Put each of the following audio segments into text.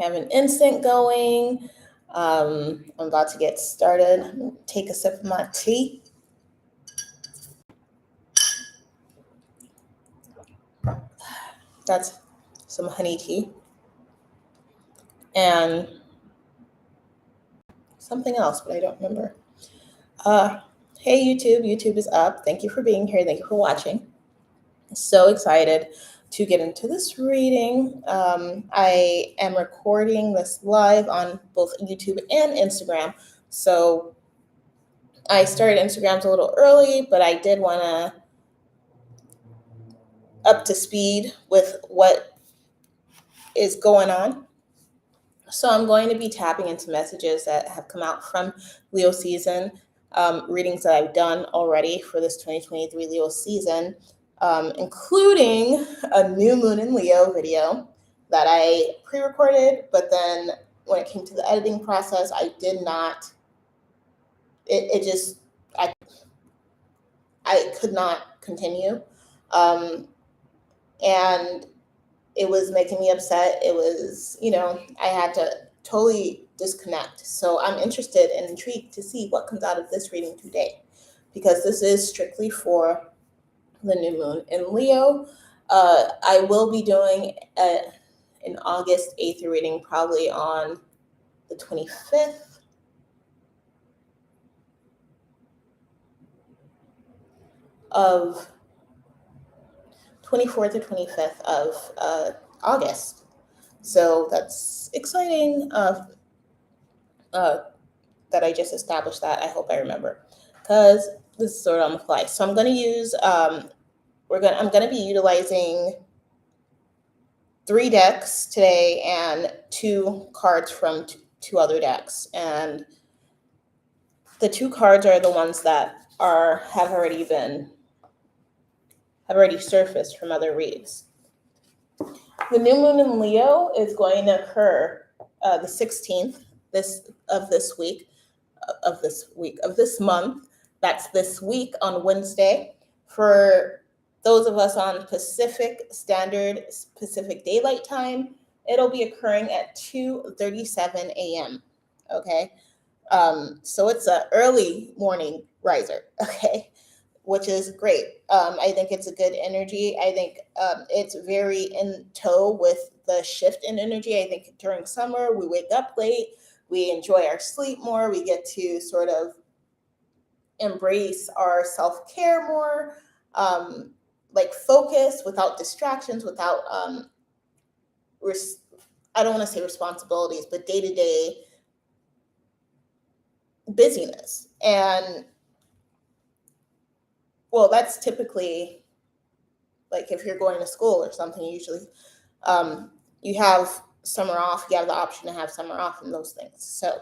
I have an instant going. I'm about to get started. I'm going to take a sip of my tea. That's some honey tea. And something else, but I don't remember. Hey, YouTube. YouTube is up. Thank you for being here. Thank you for watching. So excited to get into this reading. I am recording this live on both YouTube and Instagram. So I started Instagrams a little early, but I did want to up to speed with what is going on. So I'm going to be tapping into messages that have come out from Leo season, readings that I've done already for this 2023 Leo season, including a new moon in Leo video that I pre-recorded, but then when it came to the editing process, I did not, I could not continue. And it was making me upset. It was, I had to totally disconnect. So I'm interested and intrigued to see what comes out of this reading today, because this is strictly for the new moon in Leo. I will be doing an August 8th reading probably on the 25th. Of 24th or 25th of August. So that's exciting that I just established that. I hope I remember, because this is sort of on the fly. So I'm going to use, I'm going to be utilizing 3 decks today and 2 cards from 2 other decks. And the 2 cards are the ones that have already surfaced from other reads. The new moon in Leo is going to occur the 16th of this month. That's this week on Wednesday. For those of us on Pacific Daylight Time, it'll be occurring at 2:37 a.m. Okay, so it's an early morning riser. Okay, which is great. I think it's a good energy. I think it's very in tow with the shift in energy. I think during summer, we wake up late, we enjoy our sleep more, we get to sort of embrace our self-care more, like focus without distractions, without, I don't want to say responsibilities, but day-to-day busyness. And well, that's typically like if you're going to school or something, usually you have summer off, you have the option to have summer off and those things. So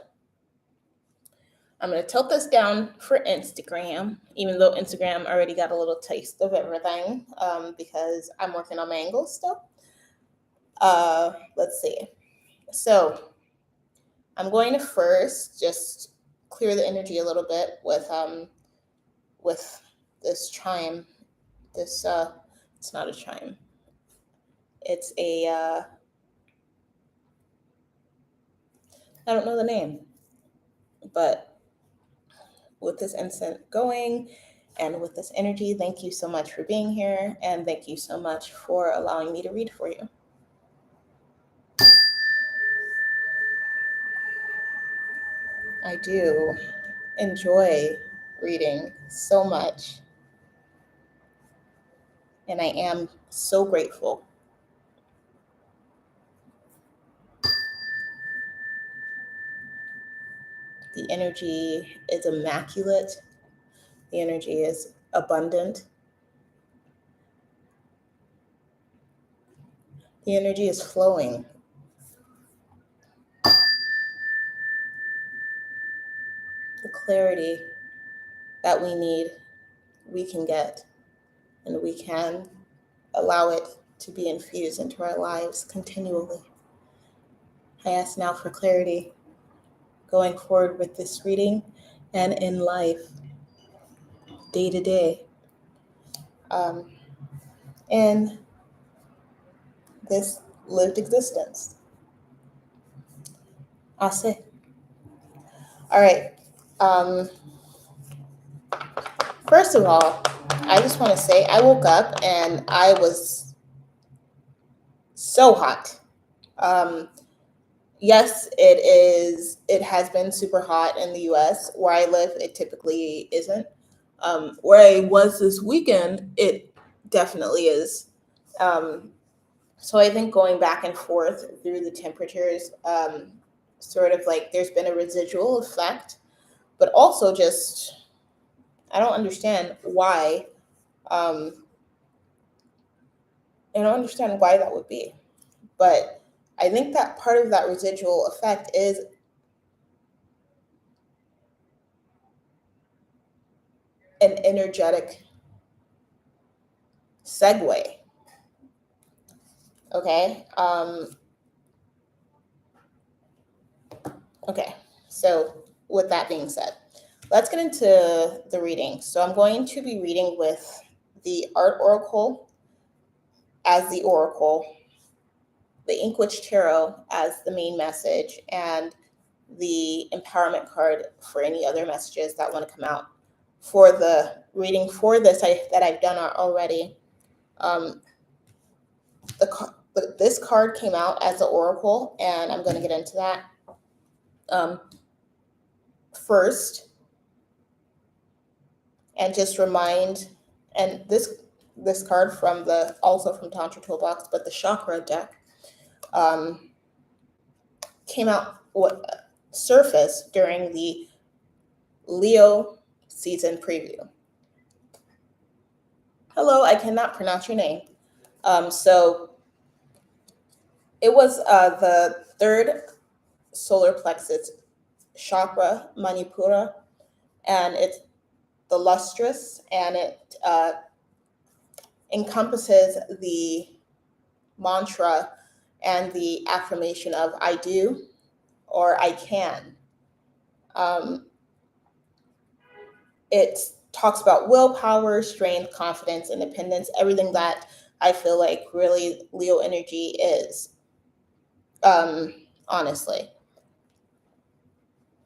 I'm going to tilt this down for Instagram, even though Instagram already got a little taste of everything, because I'm working on my angles still. Let's see. So I'm going to first just clear the energy a little bit with this chime. This it's not a chime. It's a I don't know the name, but with this incense going and with this energy, thank you so much for being here, and thank you so much for allowing me to read for you. I do enjoy reading so much, and I am so grateful. The energy is immaculate. The energy is abundant. The energy is flowing. The clarity that we need, we can get, and we can allow it to be infused into our lives continually. I ask now for clarity going forward with this reading and in life, day to day, in this lived existence. I'll say. All right. First of all, I just want to say I woke up and I was so hot. Yes, it is. It has been super hot in the US. Where I live, it typically isn't. Where I was this weekend, it definitely is. Um, so I think going back and forth through the temperatures, sort of like there's been a residual effect, but also just I don't understand why. Um, I don't understand why that would be, but I think that part of that residual effect is an energetic segue. Okay. Okay. So with that being said, let's get into the reading. So I'm going to be reading with the Art Oracle as the Oracle, the Inkwitch Tarot as the main message, and the empowerment card for any other messages that want to come out for the reading for this that I've done already. Um, this card came out as the Oracle, and I'm going to get into that. First, and just remind, and this card from the also from Tantra Toolbox, but the chakra deck came out what surfaced during the Leo season preview. Hello, I cannot pronounce your name. So it was the third solar plexus chakra, Manipura, and it's the lustrous, and it encompasses the mantra and the affirmation of I do or I can. It talks about willpower, strength, confidence, independence, everything that I feel like really Leo energy is. Honestly.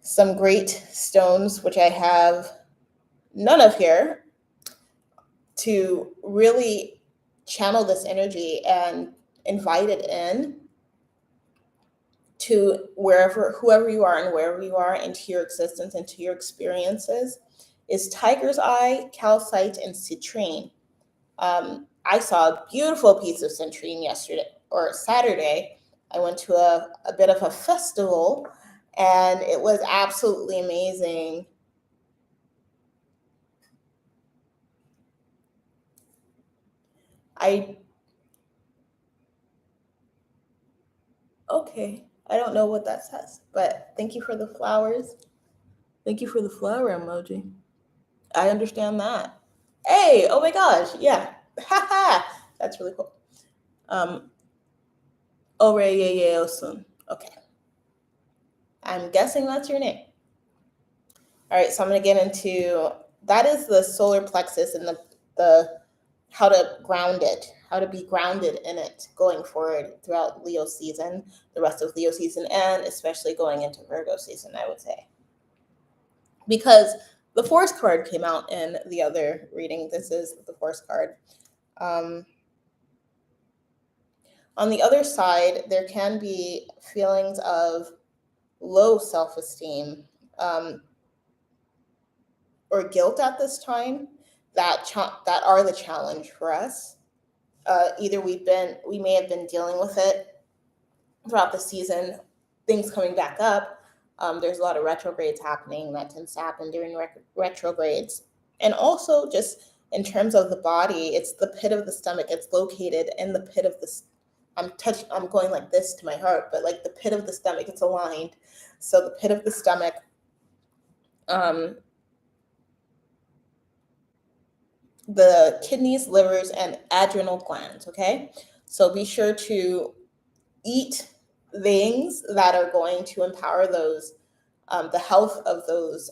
Some great stones, which I have none of here, to really channel this energy and invite it in to whoever you are and wherever you are, into your existence, into your experiences, is tiger's eye, calcite, and citrine. I saw a beautiful piece of citrine yesterday or Saturday. I went to a bit of a festival, and it was absolutely amazing. Okay, I don't know what that says, but thank you for the flowers. Thank you for the flower emoji. I understand that. Hey, oh my gosh, yeah. Haha, that's really cool. Oreyeyeosun. Okay. I'm guessing that's your name. All right, so I'm going to get into that is the solar plexus and the how to ground it, how to be grounded in it going forward throughout Leo season, the rest of Leo season, and especially going into Virgo season, I would say. Because the Force card came out in the other reading. This is the Force card. On the other side, there can be feelings of low self-esteem, or guilt at this time that are the challenge for us. Either we may have been dealing with it throughout the season, things coming back up. There's a lot of retrogrades happening that tends to happen during retrogrades, and also just in terms of the body, it's the pit of the stomach. It's located in the pit of the. I'm going like this to my heart, but like the pit of the stomach, it's aligned. So the pit of the stomach. The kidneys, livers, and adrenal glands. Okay, so be sure to eat things that are going to empower those, the health of those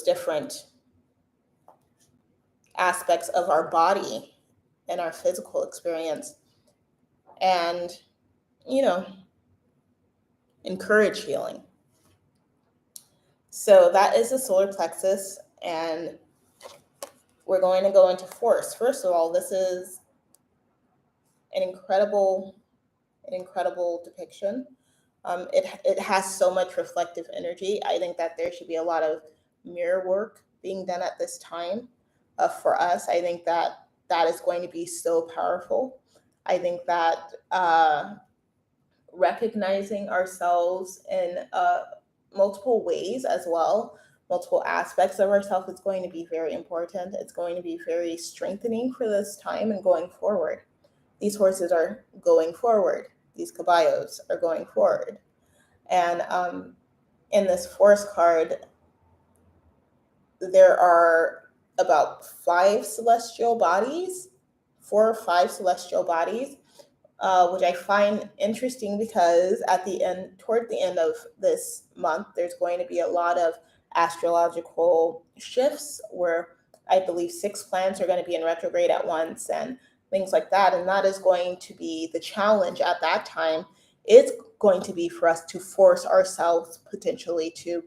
different aspects of our body and our physical experience. And encourage healing. So that is the solar plexus, and we're going to go into force. First of all, this is an incredible depiction. It has so much reflective energy. I think that there should be a lot of mirror work being done at this time for us. I think that that is going to be so powerful. I think that recognizing ourselves in multiple ways as well, multiple aspects of ourselves is going to be very important. It's going to be very strengthening for this time and going forward. These horses are going forward. These caballos are going forward. And in this force card, there are about 4 or 5 celestial bodies, which I find interesting because toward the end of this month, there's going to be a lot of astrological shifts where I believe 6 planets are going to be in retrograde at once and things like that. And that is going to be the challenge at that time. It's going to be for us to force ourselves potentially to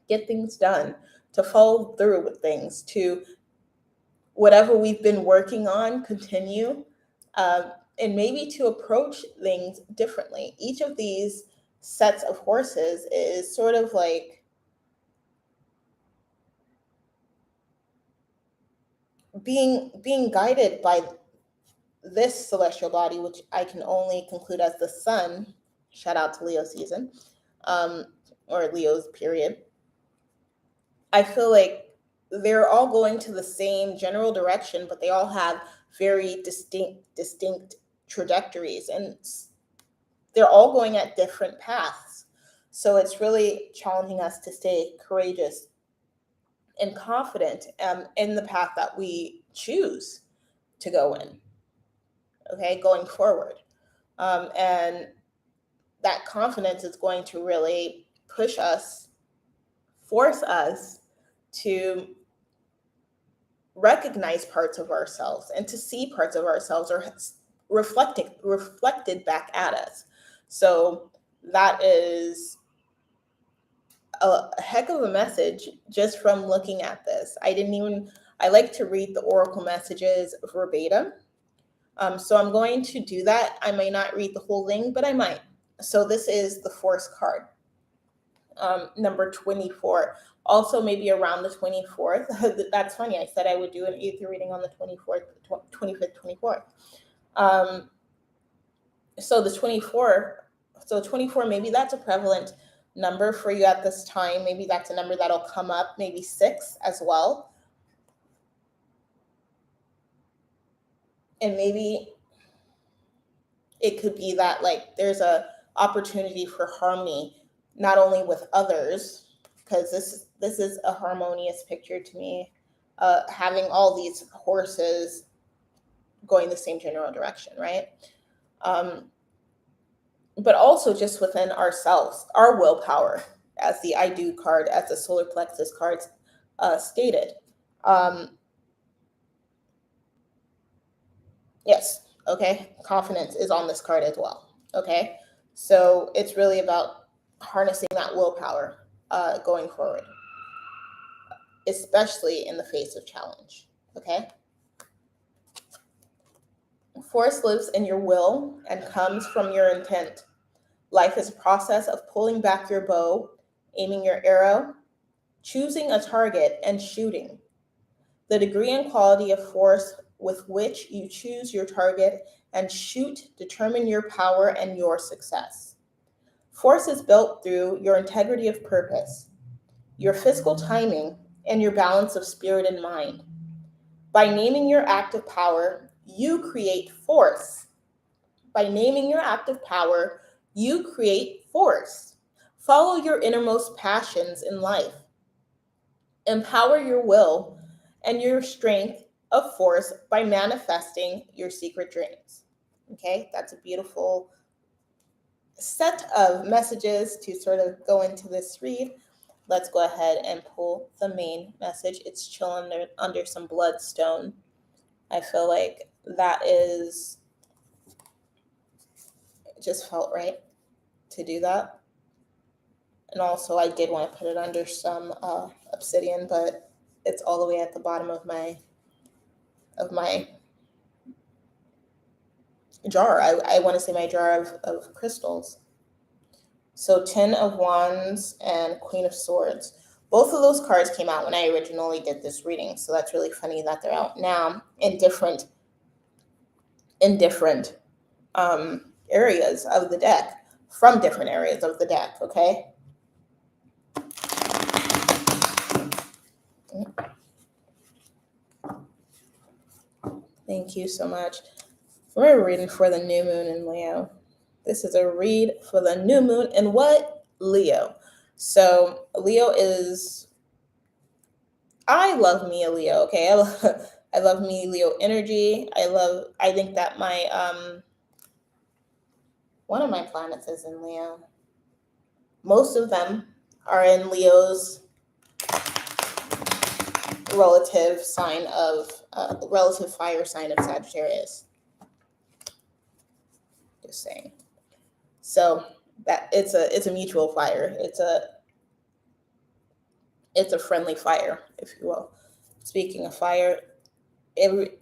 get things done, to follow through with things, to whatever we've been working on, continue, and maybe to approach things differently. Each of these sets of horses is sort of like being guided by this celestial body, which I can only conclude as the sun. Shout out to Leo season, or Leo's period. I feel like they're all going to the same general direction, but they all have very distinct trajectories, and they're all going at different paths. So it's really challenging us to stay courageous and confident in the path that we choose to go in, okay, going forward. And that confidence is going to really force us to recognize parts of ourselves and to see parts of ourselves or reflected back at us. So that is a heck of a message just from looking at this. I like to read the oracle messages verbatim. So I'm going to do that. I may not read the whole thing, but I might. So this is the force card, number 24. Also, maybe around the 24th. That's funny. I said I would do an ether reading on the 24th, 25th, 24th. So the 24, maybe that's a prevalent number for you at this time. Maybe that's a number that'll come up, maybe 6 as well. And maybe it could be that like there's a opportunity for harmony, not only with others, because this is a harmonious picture to me, having all these horses going the same general direction, right? But also just within ourselves, our willpower, as the I do card, as the solar plexus cards stated. Yes, okay, confidence is on this card as well, okay? So it's really about harnessing that willpower going forward, especially in the face of challenge, okay? Force lives in your will and comes from your intent. Life is a process of pulling back your bow, aiming your arrow, choosing a target, and shooting. The degree and quality of force with which you choose your target and shoot determine your power and your success. Force is built through your integrity of purpose, your physical timing, and your balance of spirit and mind. By naming your act of power, you create force. By naming your act of power, you create force. Follow your innermost passions in life. Empower your will and your strength of force by manifesting your secret dreams. Okay, that's a beautiful set of messages to sort of go into this read. Let's go ahead and pull the main message. It's chilling under some bloodstone. I feel like that is It just felt right to do that. And also I did want to put it under some obsidian, but it's all the way at the bottom of my jar. I want to say my jar of crystals. So 10 of Wands and Queen of Swords. Both of those cards came out when I originally did this reading. So that's really funny that they're out now in different areas of the deck, from different areas of the deck, okay? Thank you so much. We're reading for the new moon in Leo. This is a read for the new moon in what? Leo. So Leo is, I love me a Leo, okay? I love me Leo energy. I think that my, one of my planets is in Leo. Most of them are in Leo's relative fire sign of Sagittarius. Just saying. So that it's a mutual fire. It's a friendly fire, if you will. Speaking of fire,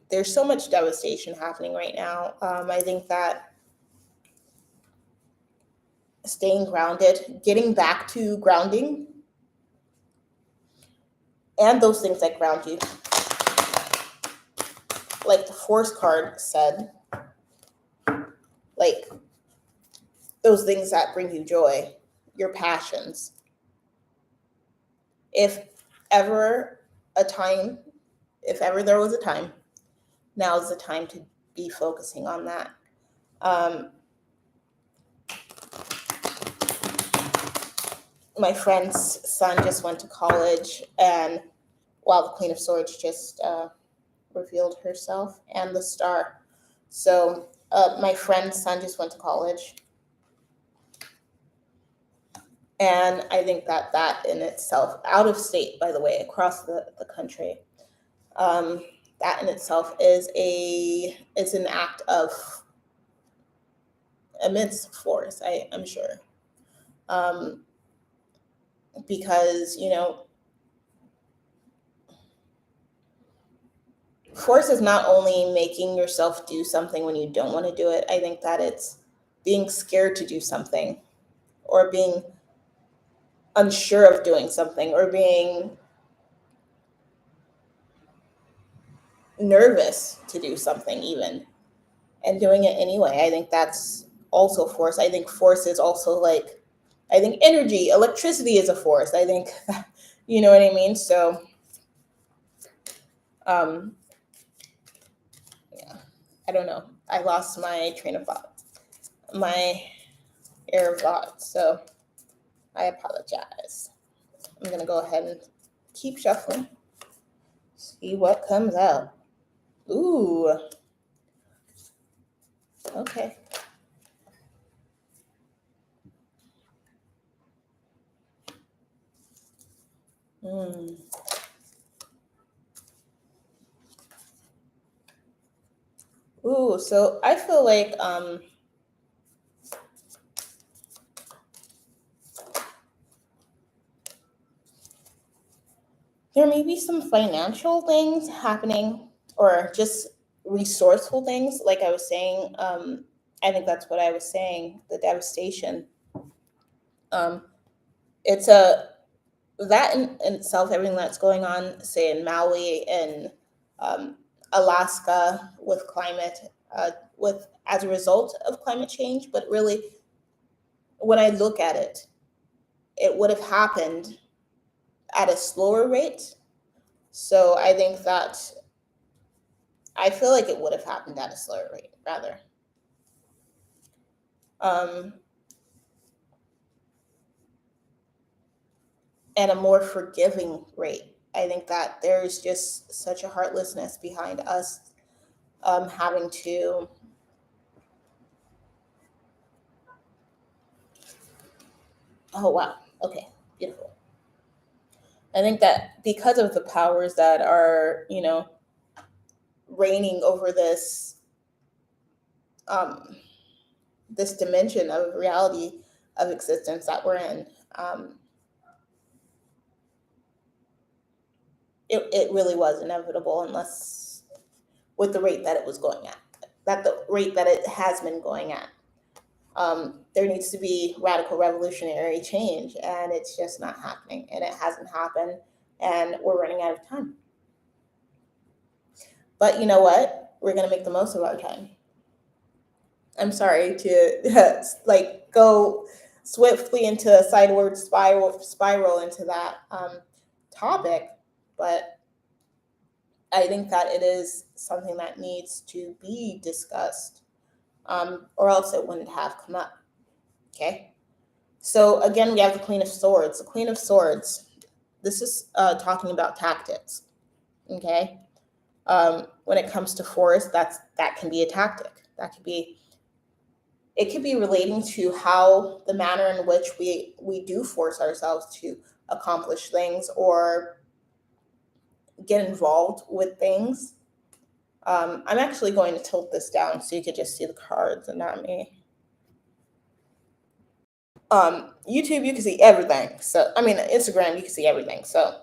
there's so much devastation happening right now. I think that staying grounded, getting back to grounding, and those things that ground you, like the Force card said, like those things that bring you joy, your passions. If ever there was a time, now is the time to be focusing on that. My friend's son just went to college, and while the Queen of Swords just revealed herself and the star. So my friend's son just went to college. And I think that in itself, out of state, by the way, across the country, that in itself is an act of immense force, I'm sure. Because, force is not only making yourself do something when you don't want to do it. I think that it's being scared to do something, or being unsure of doing something, or being nervous to do something even, and doing it anyway. I think that's also force. I think force is also I think energy, electricity is a force. I think, you know what I mean? So, yeah, I don't know. I lost my train of thought, my air of thought. So I apologize. I'm going to go ahead and keep shuffling. See what comes out. Ooh. Okay. Ooh, so I feel like there may be some financial things happening, or just resourceful things. Like I was saying, I think that's what I was saying, the devastation. It's that in itself, everything that's going on, say in Maui and Alaska with climate, as a result of climate change. But really, when I look at it, it would have happened at a slower rate. So I think that I feel like it would have happened at a slower rate, rather. And a more forgiving rate. I think that there's just such a heartlessness behind us having to oh wow, okay, beautiful. I think that because of the powers that are, reigning over this this dimension of reality of existence that we're in. It really was inevitable, unless with the rate that it was going at the rate that it has been going at. There needs to be radical revolutionary change, and it's just not happening, and it hasn't happened, and we're running out of time. But you know what? We're going to make the most of our time. I'm sorry to like go swiftly into a sideward spiral into that topic, but I think that it is something that needs to be discussed, or else it wouldn't have come up. Okay. So again, we have the Queen of Swords. The Queen of Swords. This is talking about tactics. Okay. When it comes to force, that can be a tactic. It could be relating to how the manner in which we do force ourselves to accomplish things or get involved with things. I'm actually going to tilt this down so you could just see the cards and not me. YouTube, you can see everything. So, I mean, Instagram, you can see everything. So,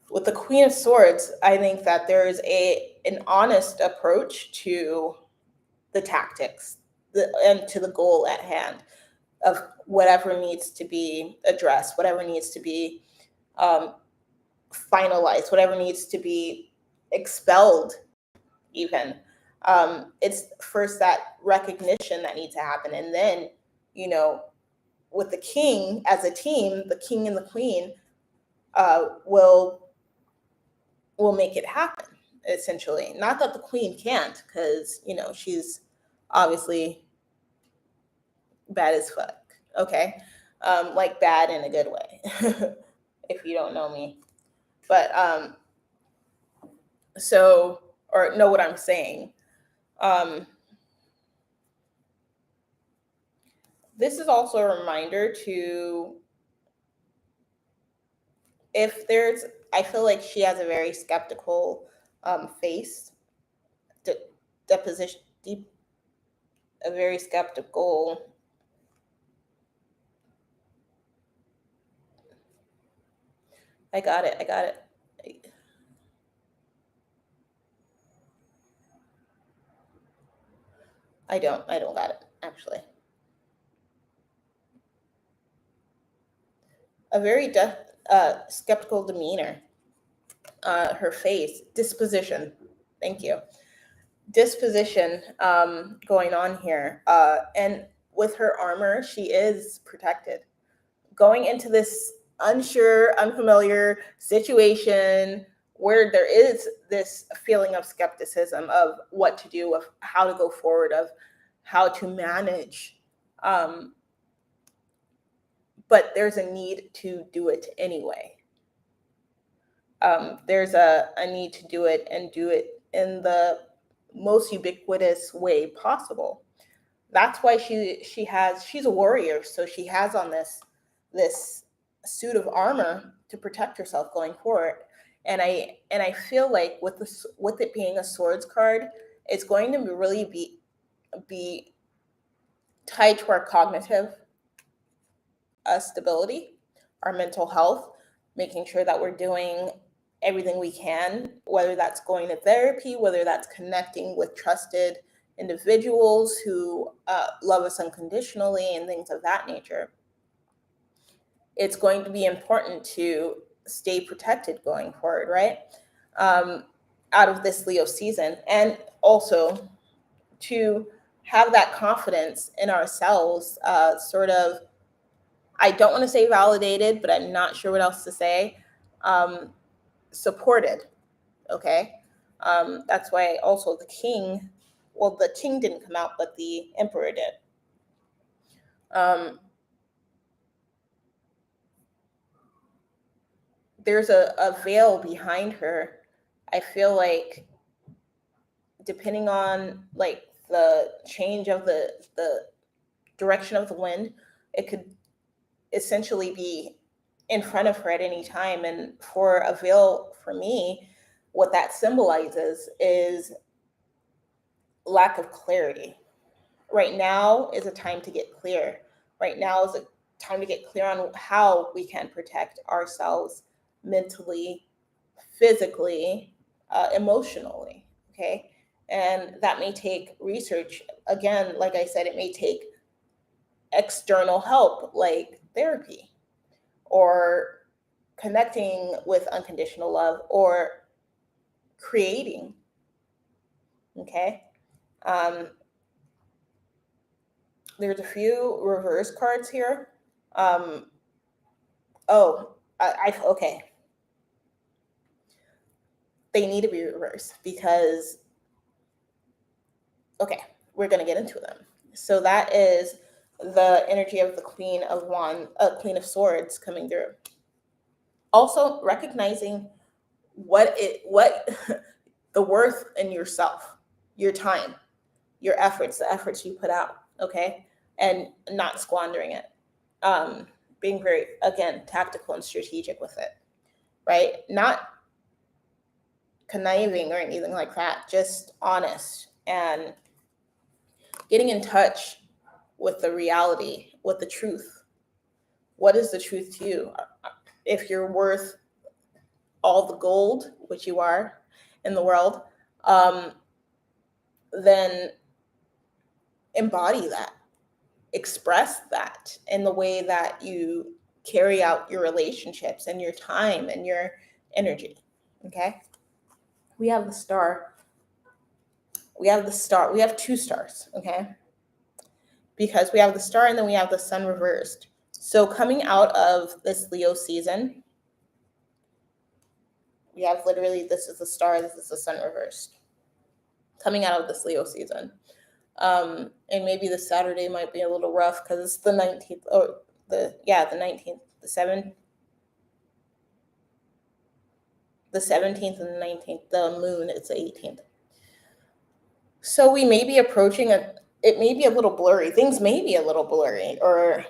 with the Queen of Swords, I think that there is an honest approach to the tactics and to the goal at hand of whatever needs to be addressed, whatever needs to be finalized, whatever needs to be expelled even. It's first that recognition that needs to happen, and then, with the king as a team, the king and the queen will make it happen, essentially. Not that the queen can't, because she's obviously bad as fuck. Okay. Like bad in a good way. If you don't know me. But or know what I'm saying. This is also a reminder to, I feel like she has a very skeptical face, a very skeptical. I got it. I don't got it, actually. A very skeptical demeanor. Her face, disposition. Thank you. Disposition going on here. And with her armor, she is protected. Going into this unsure, unfamiliar situation where there is this feeling of skepticism of what to do, of how to go forward, of how to manage. But there's a need to do it anyway. There's a need to do it and do it in the most ubiquitous way possible. That's why she's a warrior, so she has on this suit of armor to protect herself going forward. And I feel like with it being a swords card, it's going to really be tied to our cognitive stability, our mental health, making sure that we're doing everything we can, whether that's going to therapy, whether that's connecting with trusted individuals who love us unconditionally and things of that nature. It's going to be important to stay protected going forward, right? Out of this Leo season, and also to have that confidence in ourselves, sort of, I don't want to say validated, but I'm not sure what else to say, supported, okay? That's why also the king didn't come out, but the emperor did. There's a veil behind her. I feel like depending on like the change of the direction of the wind, it could essentially be in front of her at any time. And for a veil, for me, what that symbolizes is lack of clarity. Right now is a time to get clear. Right now is a time to get clear on how we can protect ourselves mentally, physically, emotionally. Okay. And that may take research. Again, like I said, it may take external help like therapy or connecting with unconditional love or creating. Okay. Um, there's a few reverse cards here. Um, okay. They need to be reversed because, okay, we're going to get into them. So that is the energy of the Queen of Swords coming through. Also recognizing what the worth in yourself, your time, your efforts, the efforts you put out, okay, and not squandering it. Being very, again, tactical and strategic with it, right? Not conniving or anything like that, just honest and getting in touch with the reality, with the truth. What is the truth to you? If you're worth all the gold, which you are in the world, then embody that, express that in the way that you carry out your relationships and your time and your energy. Okay. We have the star. We have two stars. Okay. Because we have the star and then we have the sun reversed. So coming out of this Leo season, we have literally, this is the star, this is the sun reversed. Coming out of this Leo season. And maybe the Saturday might be a little rough because it's the 19th, or the 19th, the 17th and the 19th, the moon, it's the 18th. So we may be approaching it may be a little blurry. Things may be a little blurry, or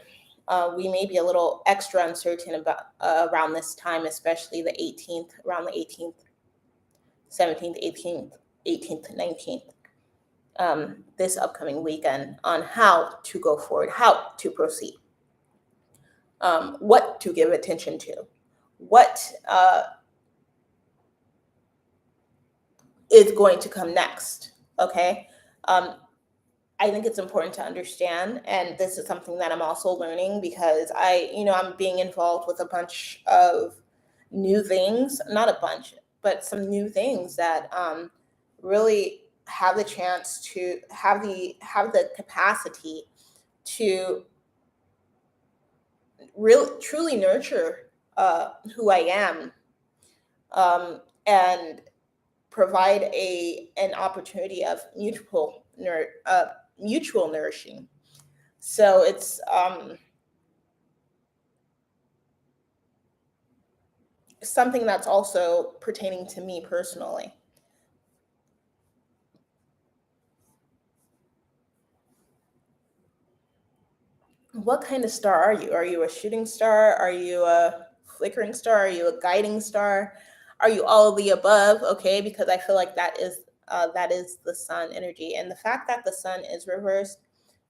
we may be a little extra uncertain about around this time, especially the 18th, around the 18th, 17th, 18th, 19th, this upcoming weekend, on how to go forward, how to proceed, what to give attention to, what is going to come next. Okay. I think it's important to understand, and this is something that I'm also learning because I'm being involved with a bunch of new things, not a bunch, but some new things that really have the chance to have the capacity to really truly nurture who I am, and provide an opportunity of mutual nourishing. So it's something that's also pertaining to me personally. What kind of star are you? Are you a shooting star? Are you a flickering star? Are you a guiding star? Are you all of the above? Okay, because I feel like that is the sun energy, and the fact that the sun is reversed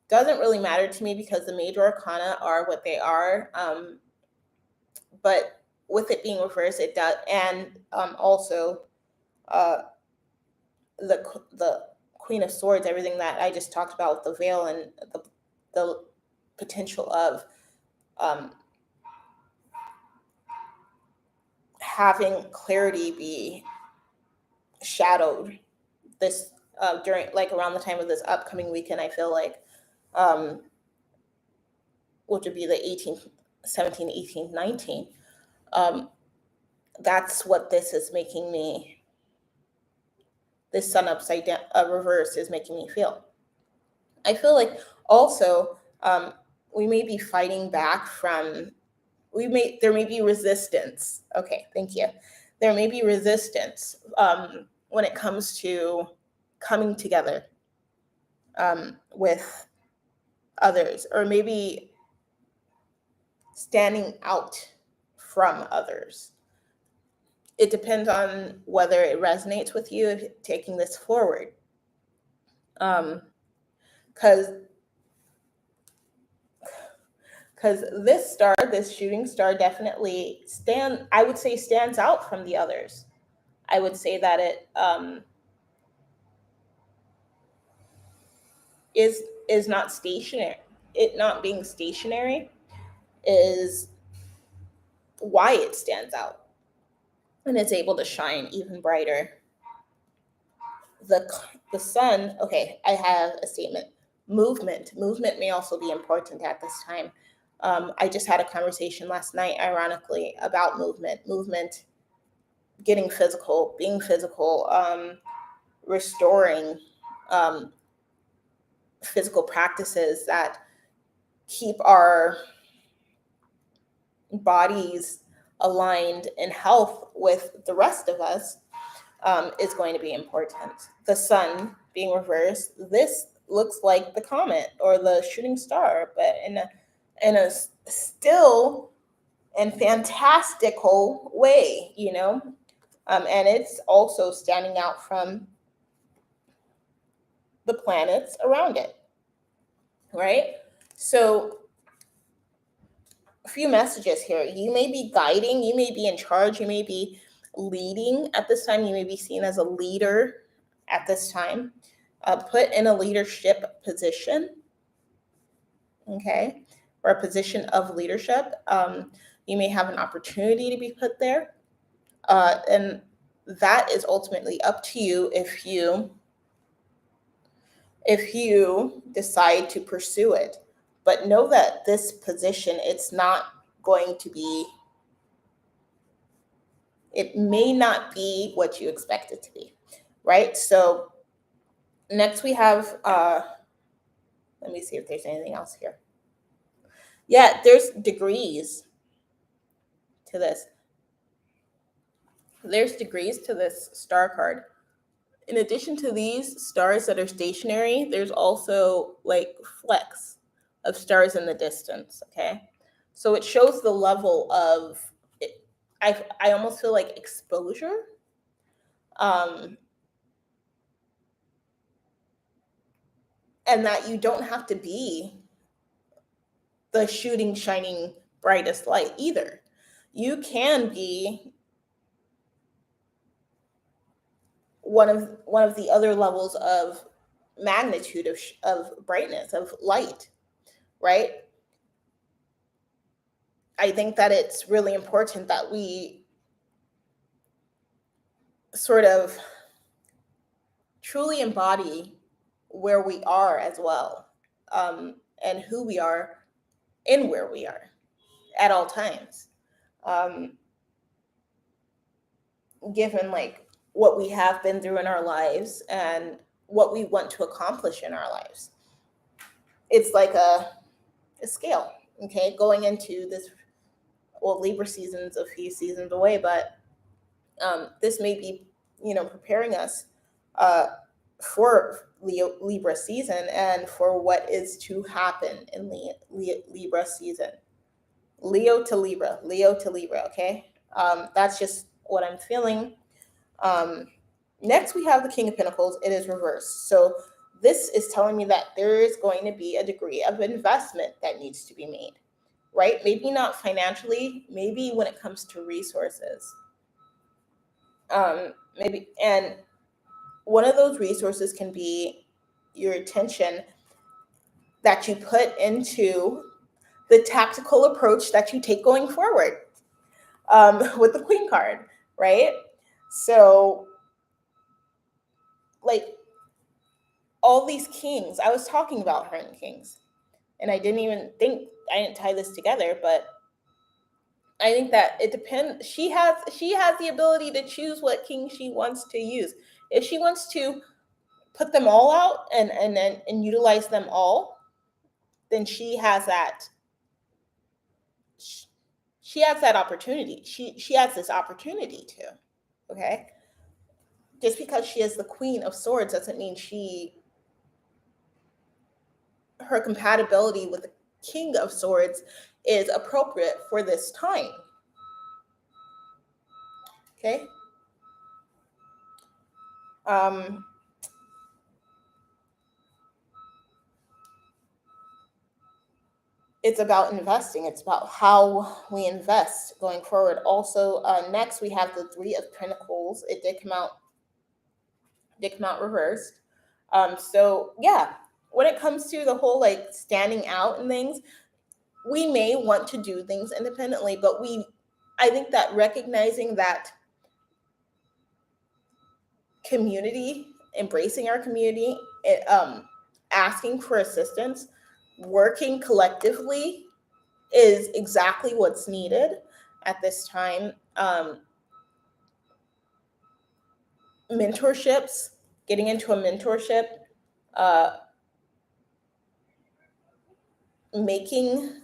doesn't really matter to me because the major arcana are what they are. But with it being reversed, it does, and also uh, the Queen of Swords, everything that I just talked about with the veil and the potential of having clarity be shadowed this during, like, around the time of this upcoming weekend. I feel like, which would be the 18th, 17th, 18th, 19th. That's what this is making me. This sun upside down, reverse, is making me feel. I feel like also we may be fighting back from. There may be resistance. Okay, thank you. There may be resistance when it comes to coming together with others, or maybe standing out from others. It depends on whether it resonates with you, taking this forward. Because because this star, this shooting star, definitely I would say stands out from the others. I would say that it is not stationary. It not being stationary is why it stands out, and it's able to shine even brighter. The sun, okay, I have a statement. Movement may also be important at this time. I just had a conversation last night, ironically, about movement, getting physical, being physical, restoring physical practices that keep our bodies aligned in health with the rest of us, is going to be important. The sun being reversed, this looks like the comet or the shooting star, but in a still and fantastical way, and it's also standing out from the planets around it, right? So a few messages here. You may be guiding, you may be in charge, you may be leading at this time, you may be seen as a leader at this time, put in a leadership position, okay, or a position of leadership. You may have an opportunity to be put there, and that is ultimately up to you if you decide to pursue it. But know that this position, it's not going to be, it may not be what you expect it to be, right? So next we have, let me see if there's anything else here. Yeah, there's degrees to this. There's degrees to this star card. In addition to these stars that are stationary, there's also like flecks of stars in the distance, okay? So it shows the level of, I almost feel like exposure. And that you don't have to be the shooting, shining, brightest light either. You can be one of the other levels of magnitude of brightness, of light, right? I think that it's really important that we sort of truly embody where we are as well, and who we are in where we are at all times, given like what we have been through in our lives and what we want to accomplish in our lives. It's like a scale, okay, going into this, well, Libra season's a few seasons away, but this may be, preparing us for Libra season and for what is to happen in Libra season. Leo to Libra, okay? That's just what I'm feeling. Next, we have the King of Pentacles. It is reversed. So this is telling me that there is going to be a degree of investment that needs to be made, right? Maybe not financially, maybe when it comes to resources. Maybe, and one of those resources can be your attention that you put into the tactical approach that you take going forward, with the Queen card, right? So, like, all these kings, I was talking about her in Kings, and I didn't tie this together, but I think that it depends. She has the ability to choose what king she wants to use. If she wants to put them all out and utilize them all, then she has that. She has that opportunity. She has this opportunity to. Okay. Just because she is the Queen of Swords doesn't mean her compatibility with the King of Swords is appropriate for this time. Okay. it's about investing. It's about how we invest going forward. Also, next we have the Three of Pentacles. It did come out reversed. So yeah, when it comes to the whole like standing out and things, we may want to do things independently, but I think that recognizing that community, embracing our community, asking for assistance, working collectively is exactly what's needed at this time. Mentorships, getting into a mentorship, uh, making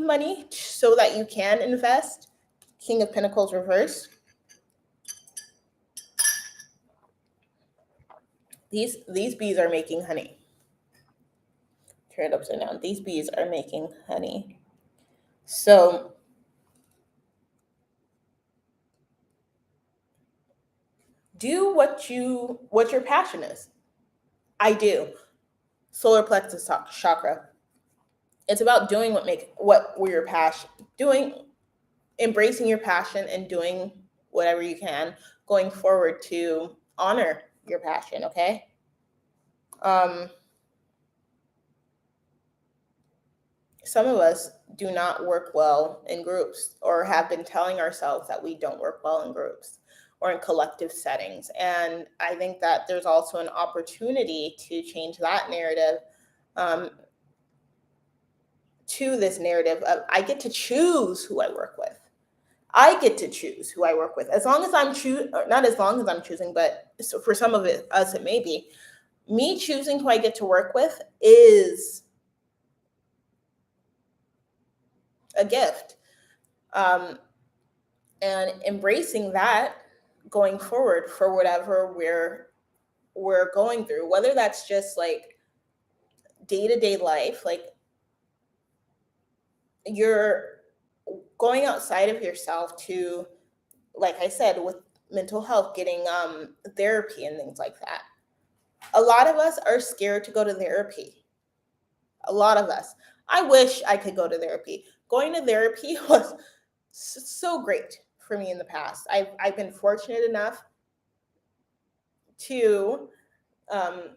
money so that you can invest. King of Pentacles reversed. These bees are making honey. Turn it upside down. These bees are making honey. So do what your passion is. I do. Solar plexus chakra. It's about doing what your passion, doing, embracing your passion and doing whatever you can going forward to honor your passion, okay? Some of us do not work well in groups, or have been telling ourselves that we don't work well in groups or in collective settings. And I think that there's also an opportunity to change that narrative, to this narrative of I get to choose who I work with. I get to choose who I work with. As long as I'm not as long as I'm choosing, but so for some of us, it may be me choosing who I get to work with is a gift. And embracing that going forward for whatever we're going through, whether that's just like day-to-day life, like you're going outside of yourself to, like I said, with mental health, getting therapy and things like that. A lot of us are scared to go to therapy. A lot of us. I wish I could go to therapy. Going to therapy was so great for me in the past. I've been fortunate enough to have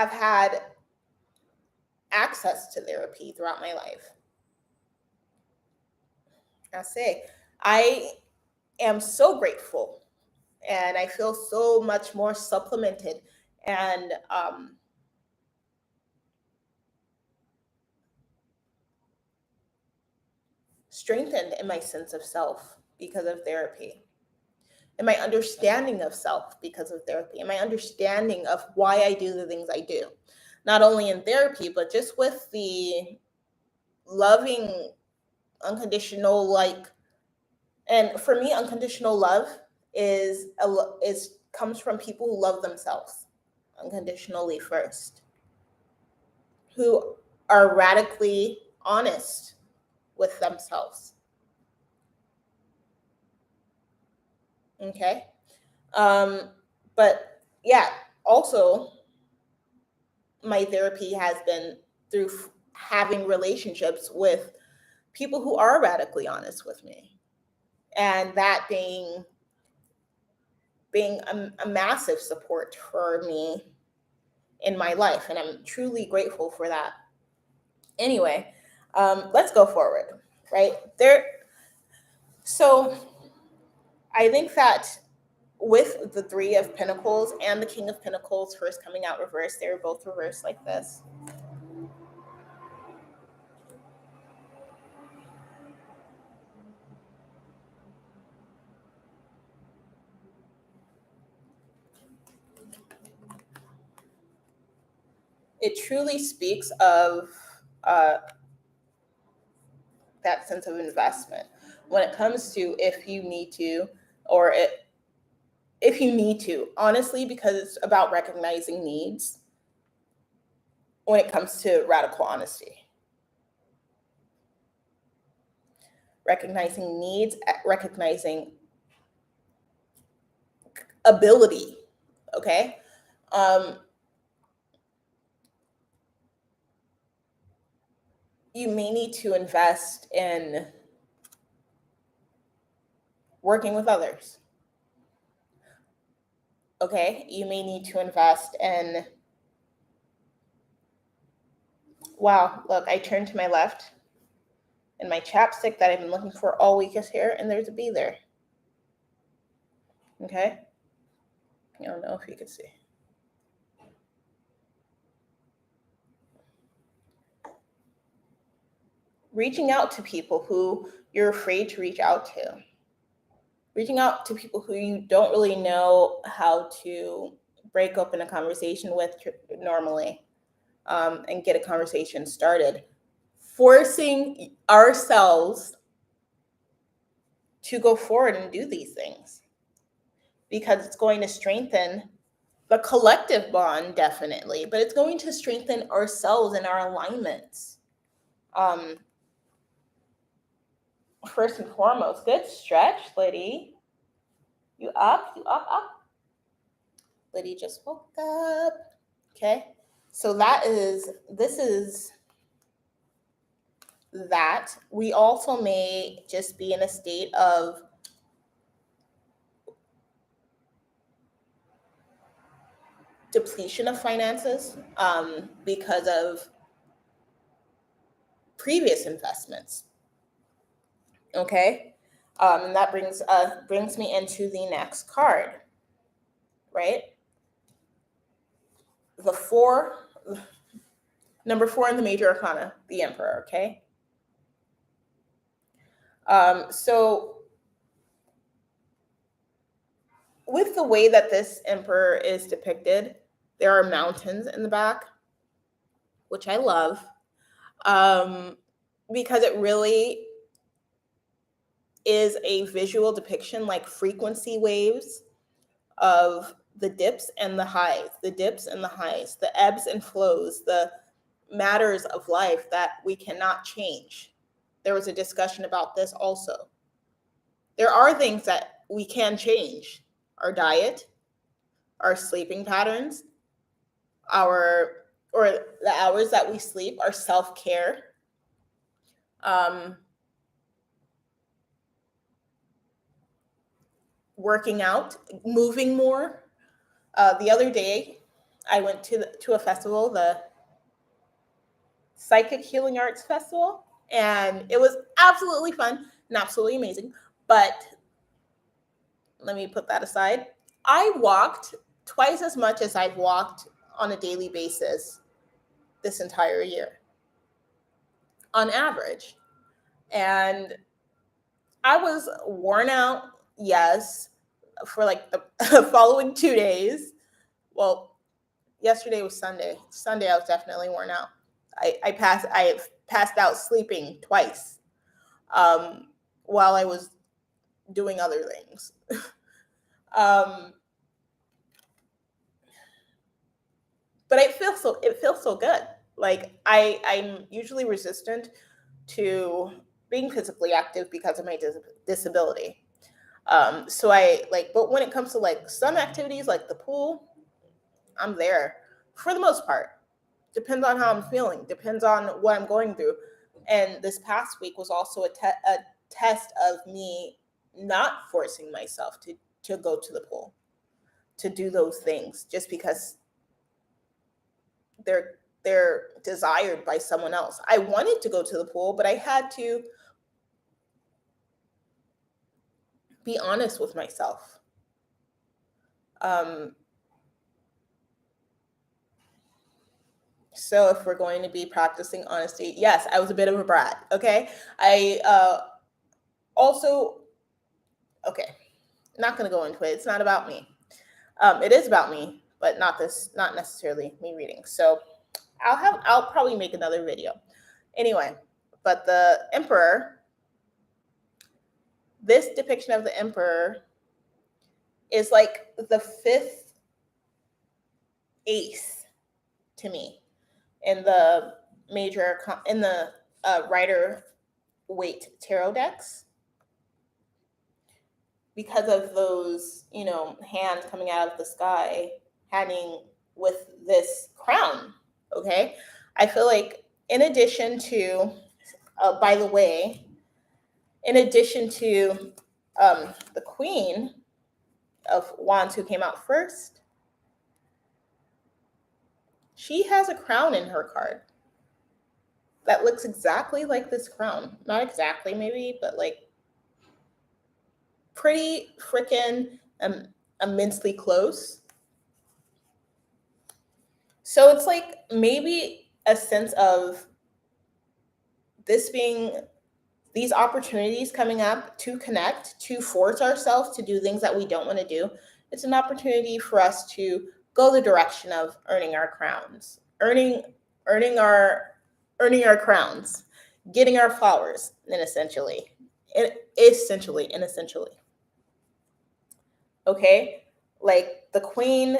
had access to therapy throughout my life. I say, I am so grateful, and I feel so much more supplemented and strengthened in my sense of self because of therapy, and my understanding of self because of therapy, and my understanding of why I do the things I do, not only in therapy, but just with the loving, unconditional, like, and for me, unconditional love is comes from people who love themselves unconditionally first, who are radically honest with themselves. Okay. But yeah, also my therapy has been through having relationships with people who are radically honest with me, and that being a massive support for me in my life, and I'm truly grateful for that. Anyway, let's go forward, right there. So I think that with the Three of Pentacles and the King of Pentacles first coming out reversed, they were both reversed like this. It truly speaks of that sense of investment when it comes to if you need to, or if you need to, honestly, because it's about recognizing needs when it comes to radical honesty. Recognizing needs, recognizing ability, okay? you may need to invest in working with others. Okay, you may need to invest in, wow, look, I turned to my left and my chapstick that I've been looking for all week is here, and there's a bee there. Okay, I don't know if you can see. Reaching out to people who you're afraid to reach out to. Reaching out to people who you don't really know how to break open a conversation with normally, and get a conversation started. Forcing ourselves to go forward and do these things, because it's going to strengthen the collective bond, definitely, but it's going to strengthen ourselves and our alignments. First and foremost, good stretch, Liddy. You up? You up? Liddy just woke up. Okay. So this is that. We also may just be in a state of depletion of finances, because of previous investments. Okay. And that brings me into the next card, right? Number 4 in the major arcana, the Emperor. Okay. So with the way that this Emperor is depicted, there are mountains in the back, which I love, because it really is a visual depiction, like frequency waves of the dips and the highs, the ebbs and flows, the matters of life that we cannot change. There was a discussion about this also. There are things that we can change: our diet, our sleeping patterns, or the hours that we sleep, our self-care, working out, moving more. The other day, I went to a festival, the Psychic Healing Arts Festival, and it was absolutely fun and absolutely amazing. But let me put that aside. I walked twice as much as I've walked on a daily basis this entire year, on average. And I was worn out, yes, for like the following 2 days. Well, yesterday was Sunday. Sunday, I was definitely worn out. I passed out sleeping twice, while I was doing other things. But it feels so good. Like I'm usually resistant to being physically active because of my disability. So but when it comes to like some activities like the pool, I'm there for the most part. Depends on how I'm feeling, depends on what I'm going through. And this past week was also a test of me not forcing myself to go to the pool, to do those things just because they're desired by someone else. I wanted to go to the pool, but I had to be honest with myself. So if we're going to be practicing honesty, yes, I was a bit of a brat. Okay. I also, okay, not going to go into it. It's not about me. It is about me, but not necessarily me reading. So I'll probably make another video. Anyway, but the Emperor, this depiction of the Emperor is like the 5th ace to me in the Rider Waite tarot decks, because of those, hands coming out of the sky, handing with this crown. Okay, I feel like in addition to, by the way, in addition to the Queen of Wands who came out first, she has a crown in her card that looks exactly like this crown. Not exactly, maybe, but like pretty freaking immensely close. So it's like maybe a sense of this being these opportunities coming up to connect, to force ourselves to do things that we don't want to do. It's an opportunity for us to go the direction of earning our crowns, earning our crowns, getting our flowers, and essentially. Okay? Like the queen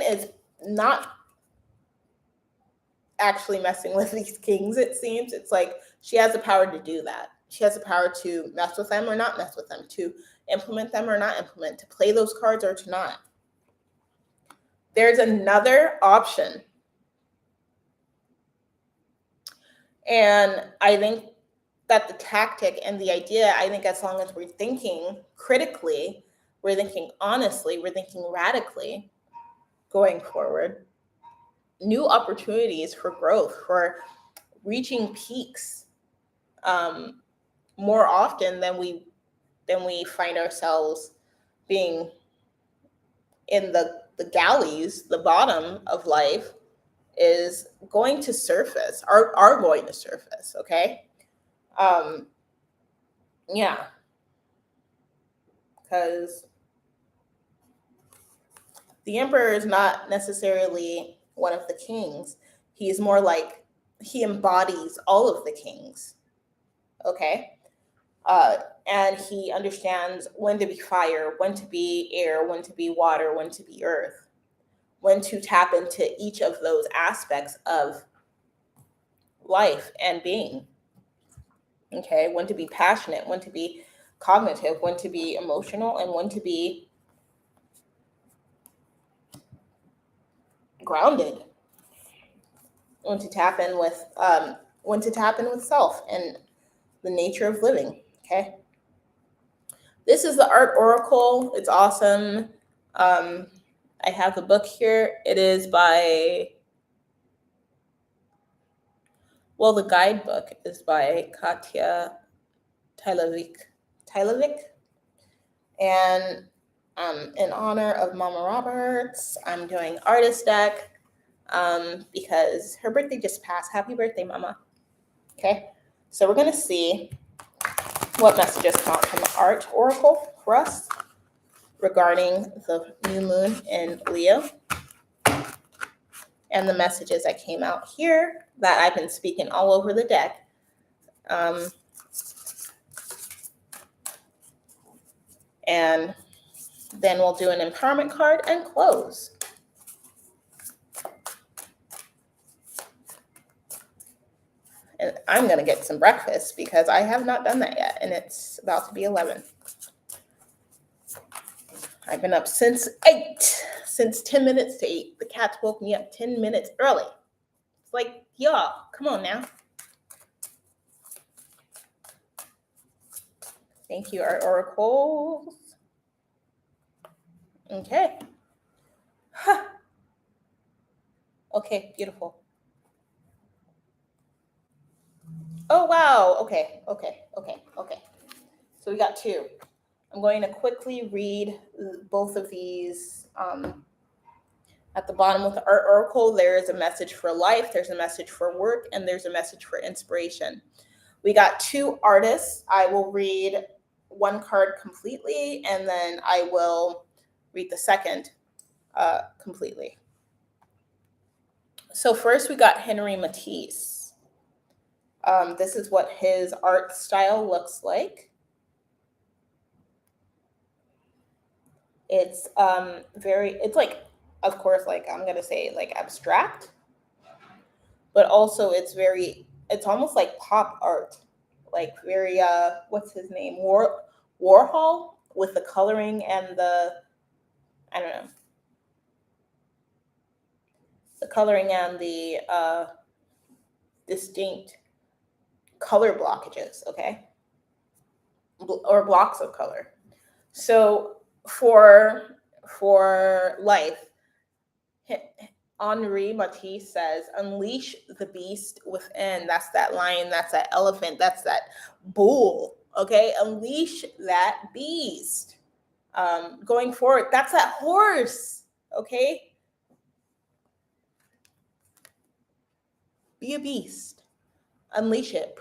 is not actually messing with these kings, it seems. It's like she has the power to do that. She has the power to mess with them or not mess with them, to implement them or not implement, to play those cards or to not. There's another option. And I think that the tactic and the idea, I think as long as we're thinking critically, we're thinking honestly, we're thinking radically going forward, new opportunities for growth, for reaching peaks more often than we find ourselves being in the galleys, the bottom of life, is going to surface, are going to surface, okay? Yeah. Because the emperor is not necessarily one of the kings. He's more like he embodies all of the kings, okay? And he understands when to be fire, when to be air, when to be water, when to be earth, when to tap into each of those aspects of life and being. Okay, when to be passionate, when to be cognitive, when to be emotional, and when to be grounded. When to tap in with self and the nature of living. Okay. This is the Art Oracle. It's awesome. I have the book here. It is by, well, the guidebook is by Katya Tylovic. And in honor of Mama Roberts, I'm doing artist deck because her birthday just passed. Happy birthday, Mama. Okay, so we're going to see what messages come out from the Art Oracle for us regarding the new moon in Leo, and the messages that came out here that I've been speaking all over the deck. And then we'll do an empowerment card and close. And I'm going to get some breakfast because I have not done that yet, and it's about to be 11. I've been up since 10 minutes to 8. The cats woke me up 10 minutes early. It's like, y'all, come on now. Thank you, Art Oracles. Okay. Huh. Okay, beautiful. Oh, wow. Okay. So we got two. I'm going to quickly read both of these. At the bottom with the Art Oracle, there is a message for life, there's a message for work, and there's a message for inspiration. We got two artists. I will read one card completely, and then I will read the second completely. So first we got Henry Matisse. This is what his art style looks like. It's it's like, of course, like I'm gonna say like abstract, but also it's almost like pop art, like very what's his name, Warhol, with the coloring and the coloring and the distinct color blockages, okay? Or blocks of color. So for life, Henri Matisse says, unleash the beast within. That's that lion, that's that elephant, that's that bull, okay? Unleash that beast. Going forward, that's that horse, okay? Be a beast. Unleash it.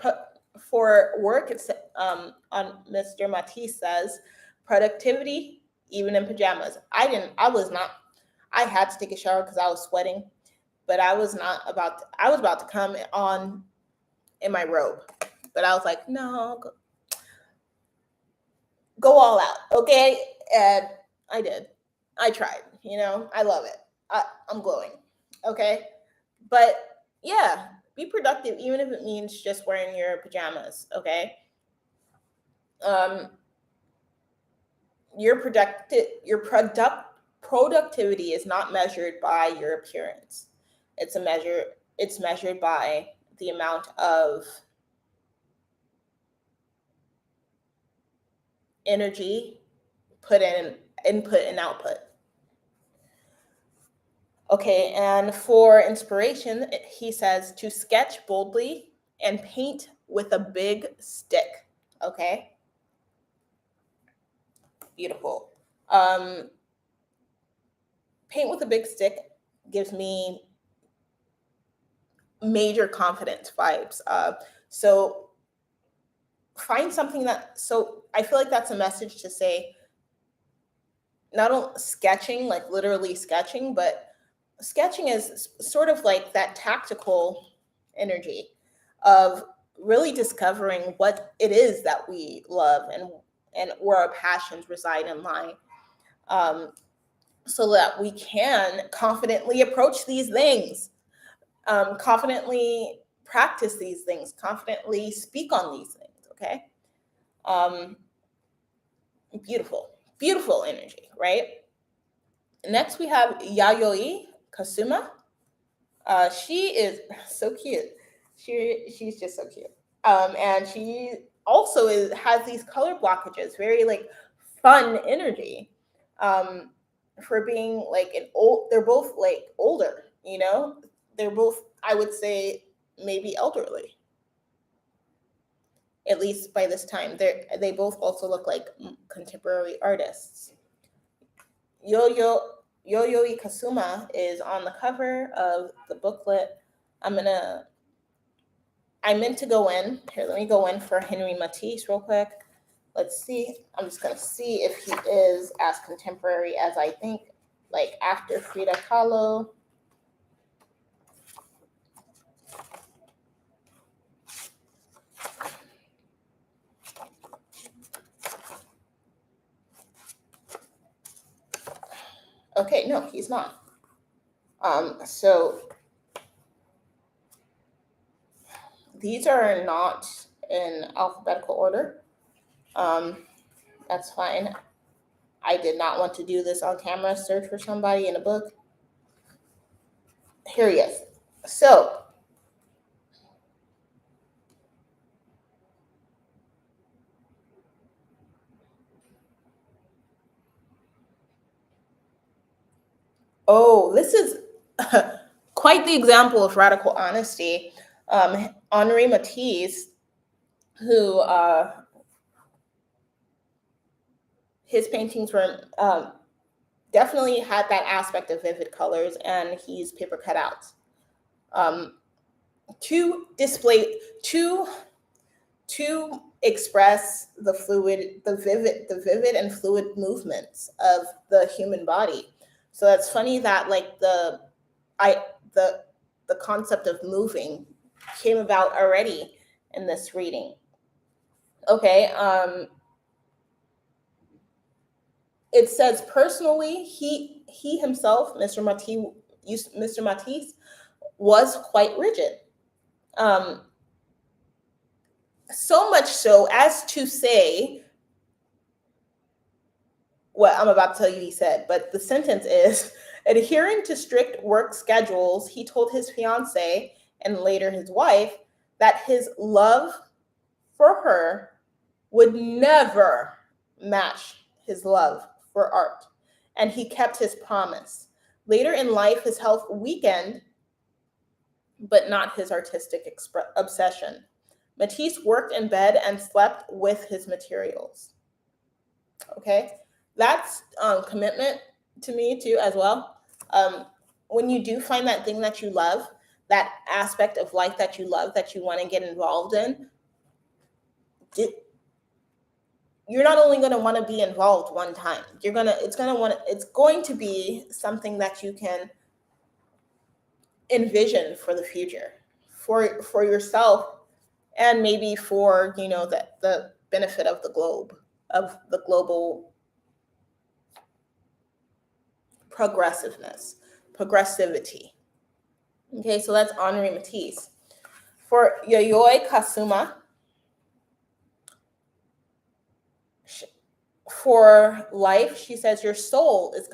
For work, it's on Mr. Matisse says, productivity, even in pajamas. I had to take a shower because I was sweating, but I was about to come on in my robe. But I was like, no, go all out, okay? And I did. I tried, I love it. I'm glowing, okay? But yeah, be productive, even if it means just wearing your pajamas, okay? Your productivity is not measured by your appearance. It's measured by the amount of energy put in, input and output. Okay, and for inspiration, he says to sketch boldly and paint with a big stick. Okay, beautiful. Paint with a big stick gives me major confidence vibes. So find something so I feel like that's a message to say, not only sketching, like literally sketching, but sketching is sort of like that tactical energy of really discovering what it is that we love and where our passions reside and lie, so that we can confidently approach these things, confidently practice these things, confidently speak on these things, okay? Beautiful energy, right? Next, we have Yayoi Kasuma. She is so cute. She's just so cute. And she also has these color blockages, very like fun energy. For being like they're both like older, They're both, I would say, maybe elderly. At least by this time, they both also look like contemporary artists. Yayoi Kasuma is on the cover of the booklet. I meant to go in. Here, let me go in for Henri Matisse real quick. Let's see. I'm just going to see if he is as contemporary as I think, like after Frida Kahlo. Okay, no, he's not. So these are not in alphabetical order. That's fine. I did not want to do this on camera, search for somebody in a book. Here he is. So, this is quite the example of radical honesty. Henri Matisse, who his paintings were definitely had that aspect of vivid colors, and he's paper cutouts to display to express the vivid and fluid movements of the human body. So it's funny that like the concept of moving came about already in this reading. Okay, it says personally, he himself, Mr. Matisse, was quite rigid. So much so as to say what I'm about to tell you he said, but the sentence is, Adhering to strict work schedules, he told his fiancée and later his wife that his love for her would never match his love for art, and he kept his promise. Later in life, his health weakened, but not his artistic obsession. Matisse worked in bed and slept with his materials. Okay, that's commitment to me too, as well. When you do find that thing that you love, that aspect of life that you love, that you want to get involved in, you're not only going to want to be involved one time. It's going to be something that you can envision for the future, for yourself, and maybe for the benefit of the globe, of the global progressivity. Okay, so that's Henri Matisse. For Yayoi Kusama, for life, she says, your soul is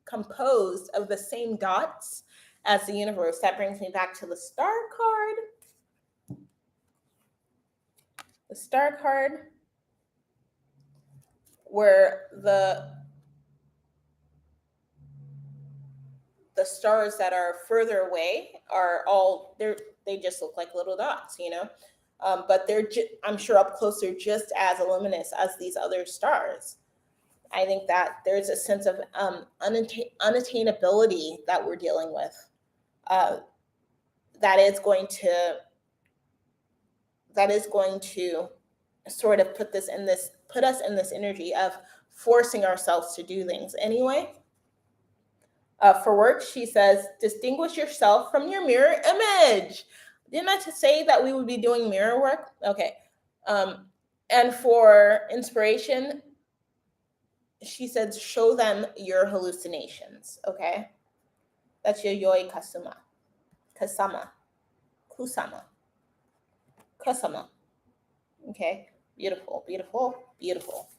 composed of the same dots as the universe. That brings me back to the star card. The star card, where the stars that are further away are all they just look like little dots, but I'm sure up close they're just as luminous as these other stars. I think that there's a sense of unattainability that we're dealing with, that is going to sort of put us in this energy of forcing ourselves to do things anyway. For work, she says, distinguish yourself from your mirror image. Didn't I say that we would be doing mirror work? Okay. And for inspiration, she said, show them your hallucinations. Okay. That's Yayoi Kusama. Okay. Beautiful, beautiful, beautiful.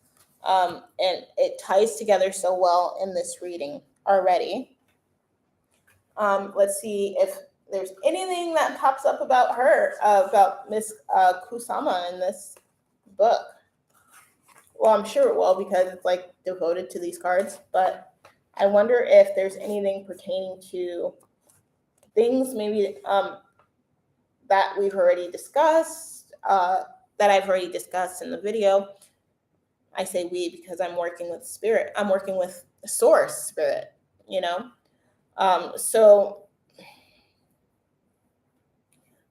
And it ties together so well in this reading already. Let's see if there's anything that pops up about her, about Miss Kusama in this book. Well, I'm sure it will, because it's like devoted to these cards, but I wonder if there's anything pertaining to things maybe that we've already discussed, that I've already discussed in the video. I say we because I'm working with spirit. I'm working with source spirit, So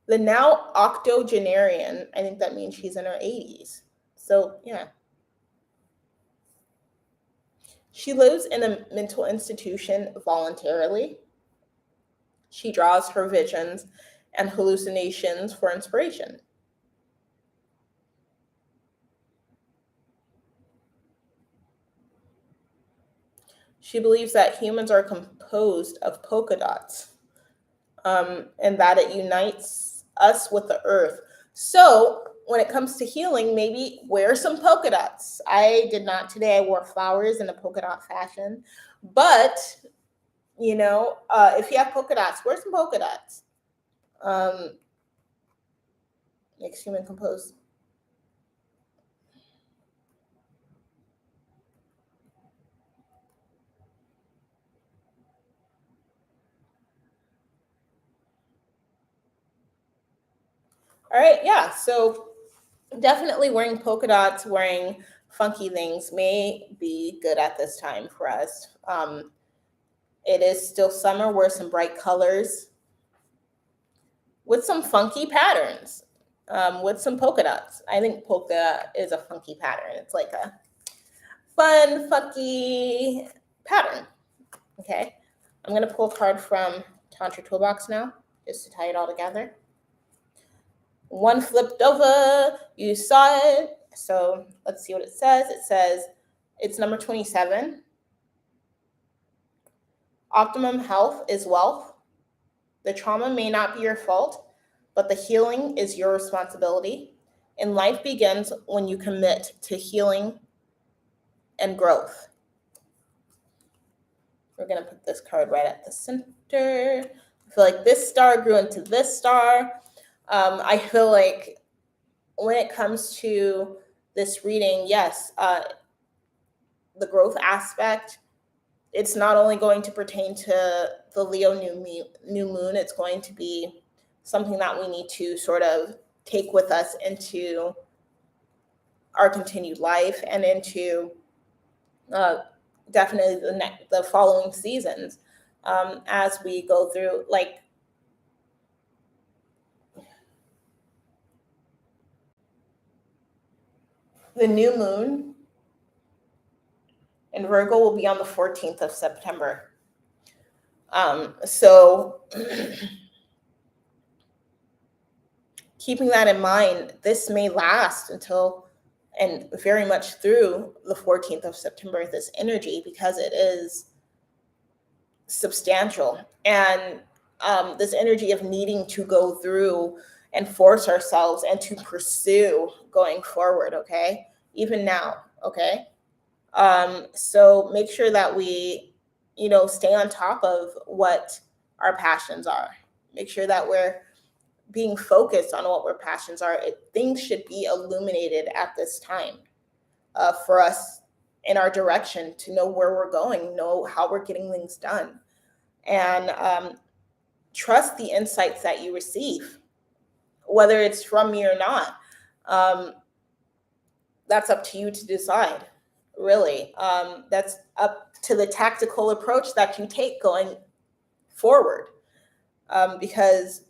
the now octogenarian, I think that means she's in her 80s. So yeah. She lives in a mental institution voluntarily. She draws her visions and hallucinations for inspiration. She believes that humans are composed of polka dots, and that it unites us with the earth. So when it comes to healing, maybe wear some polka dots. I did not today. I wore flowers in a polka dot fashion. But, if you have polka dots, wear some polka dots. Makes human composed. All right, yeah. So definitely wearing polka dots, wearing funky things may be good at this time for us. It is still summer. Wear some bright colors with some funky patterns, with some polka dots. I think polka is a funky pattern. It's like a fun, funky pattern. Okay, I'm going to pull a card from Tantra Toolbox now, just to tie it all together. One flipped over, you saw it. So let's see what it says. It says it's number 27. Optimum health is wealth. The trauma may not be your fault, but the healing is your responsibility. And life begins when you commit to healing and growth. We're going to put this card right at the center. I feel like this star grew into this star. I feel like when it comes to this reading, yes, the growth aspect, it's not only going to pertain to the Leo new moon, it's going to be something that we need to sort of take with us into our continued life and into definitely the following seasons, as we go through, like, the new moon in Virgo will be on the 14th of September. So keeping that in mind, this may last until and very much through the 14th of September, this energy, because it is substantial. And this energy of needing to go through and force ourselves and to pursue going forward, okay? Even now, okay? So make sure that we, stay on top of what our passions are. Make sure that we're being focused on what our passions are. Things should be illuminated at this time for us in our direction, to know where we're going, know how we're getting things done, and trust the insights that you receive, whether it's from me or not. That's up to you to decide, really. That's up to the tactical approach that you take going forward, because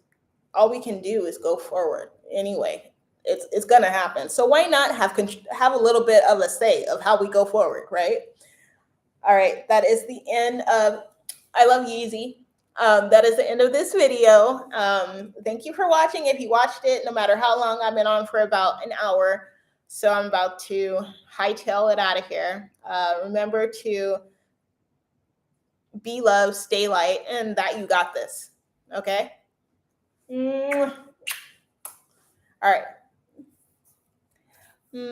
all we can do is go forward anyway. It's gonna happen. So why not have a little bit of a say of how we go forward, right? All right, that is the end of I Love Yeezy. That is the end of this video. Thank you for watching. If you watched it, no matter how long, I've been on for about an hour. So I'm about to hightail it out of here. Remember to be love, stay light, and that you got this. Okay? All right.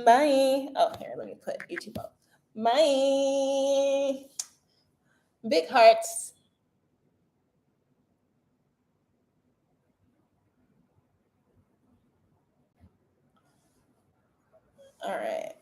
Bye. Oh, here, let me put YouTube up. Bye. Big hearts. All right.